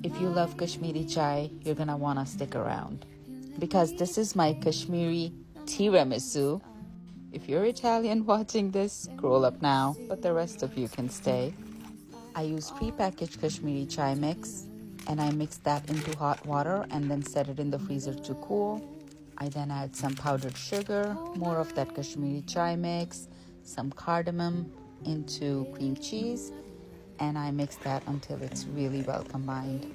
If you love Kashmiri chai, you're gonna wanna stick around because this is my Kashmiri Tiramisu. If you're Italian watching this, scroll up now, but the rest of you can stay. I use pre-packaged Kashmiri chai mix and I mix that into hot water and then set it in the freezer to cool. I then add some powdered sugar, more of that Kashmiri chai mix, some cardamom into cream cheese, and I mix that until it's really well combined.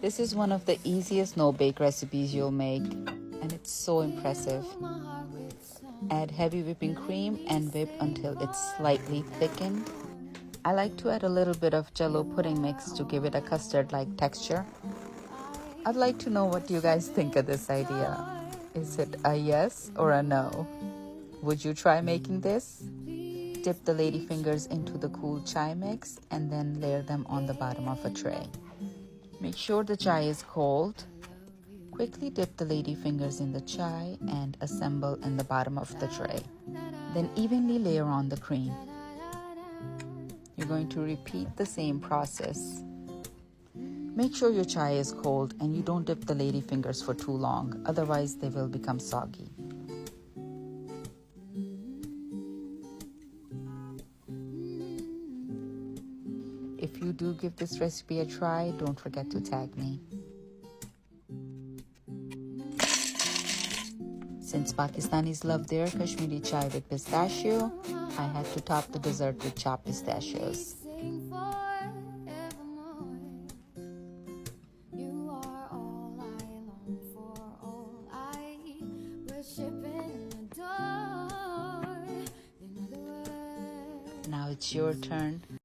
This is one of the easiest no-bake recipes you'll make, and it's so impressive. Add heavy whipping cream and whip until it's slightly thickened. I like to add a little bit of Jello pudding mix to give it a custard-like texture. I'd like to know what you guys think of this idea. Is it a yes or a no? Would you try making this? Dip the ladyfingers into the cool chai mix and then layer them on the bottom of a tray. Make sure the chai is cold. Quickly dip the ladyfingers in the chai and assemble in the bottom of the tray. Then evenly layer on the cream. You're going to repeat the same process. Make sure your chai is cold and you don't dip the ladyfingers for too long, otherwise they will become soggy. If you do give this recipe a try, don't forget to tag me. Since Pakistanis love their Kashmiri chai with pistachio, I had to top the dessert with chopped pistachios. Now it's your turn.